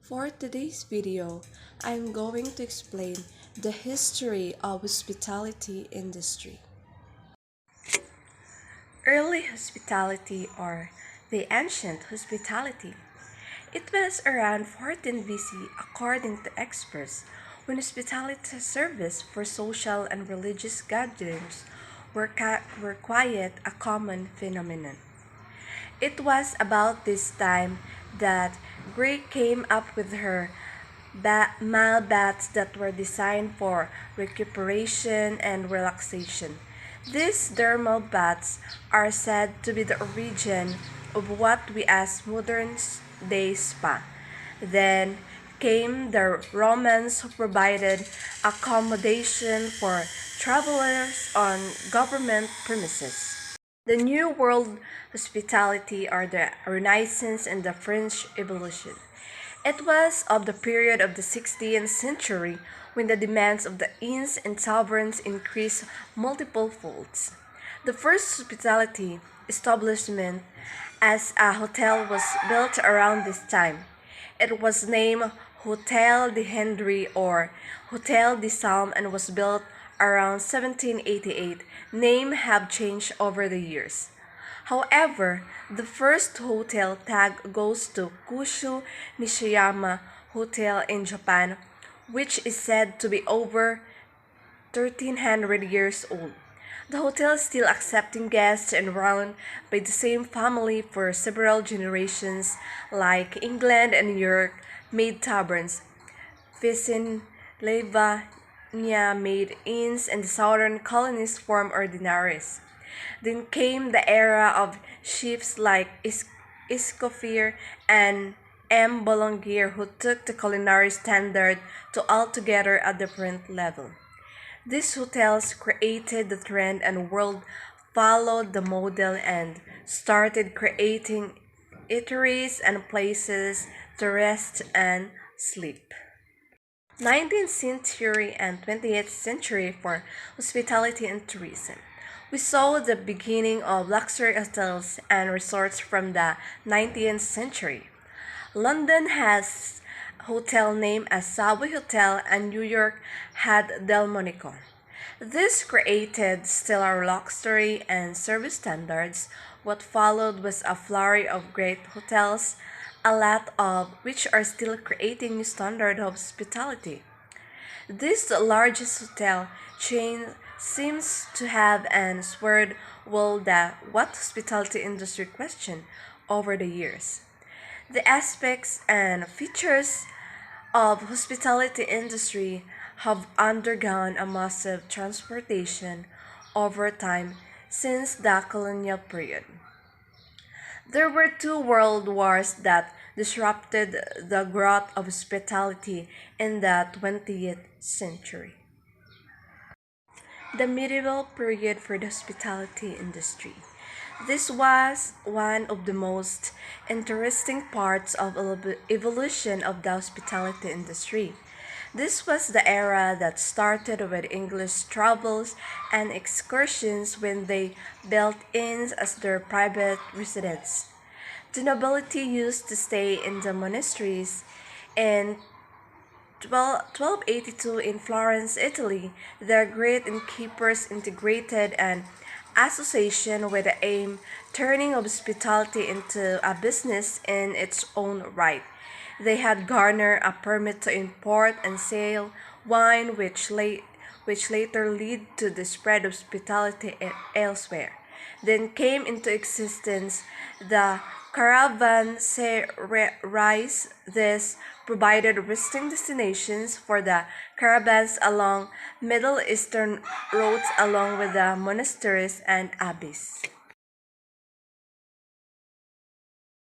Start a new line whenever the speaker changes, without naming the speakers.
For today's video, I'm going to explain the history of hospitality industry. Early hospitality or the ancient hospitality. It was around 14 BC according to experts when hospitality service for social and religious gatherings were quite a common phenomenon. It was about this time that Greek came up with her male baths that were designed for recuperation and relaxation. These thermal baths are said to be the origin of what we as modern day spa. Then came the Romans who provided accommodation for travelers on government premises. The New World hospitality or the Renaissance and the French Revolution. It was of the period of the 16th century when the demands of the inns and taverns increased multiple folds. The first hospitality establishment as a hotel was built around this time. It was named Hotel de Hendry or Hotel de Salm and was built around 1788. Names have changed over the years. However, the first hotel tag goes to Kushu Nishiyama Hotel in Japan, which is said to be over 1300 years old. The hotel is still accepting guests and run by the same family for several generations, like England and New York made taverns, Pennsylvania made inns, and the southern colonies formed ordinaries. Then came the era of chiefs like Escoffier and M. Boulanger who took the culinary standard to altogether a different level. These hotels created the trend and the world followed the model and started creating eateries and places to rest and sleep. 19th century and 20th century for hospitality and tourism. We saw the beginning of luxury hotels and resorts from the 19th century. London has hotel named as Savoy Hotel and New York had Delmonico. This created stellar luxury and service standards. What followed was a flurry of great hotels, a lot of which are still creating new standard of hospitality. This largest hotel chain seems to have answered well that what hospitality industry question over the years. The aspects and features of hospitality industry have undergone a massive transportation over time since the colonial period. There were two world wars that disrupted the growth of hospitality in the 20th century. The medieval period for the hospitality industry. This was one of the most interesting parts of evolution of the hospitality industry. This was the era that started with English travels and excursions when they built inns as their private residence. The nobility used to stay in the monasteries in 1282 in Florence, Italy. The great innkeepers integrated an association with the aim turning hospitality into a business in its own right. They had garnered a permit to import and sell wine, which later led to the spread of hospitality elsewhere. Then came into existence the caravanserais. This provided resting destinations for the caravans along Middle Eastern routes along with the monasteries and abbeys.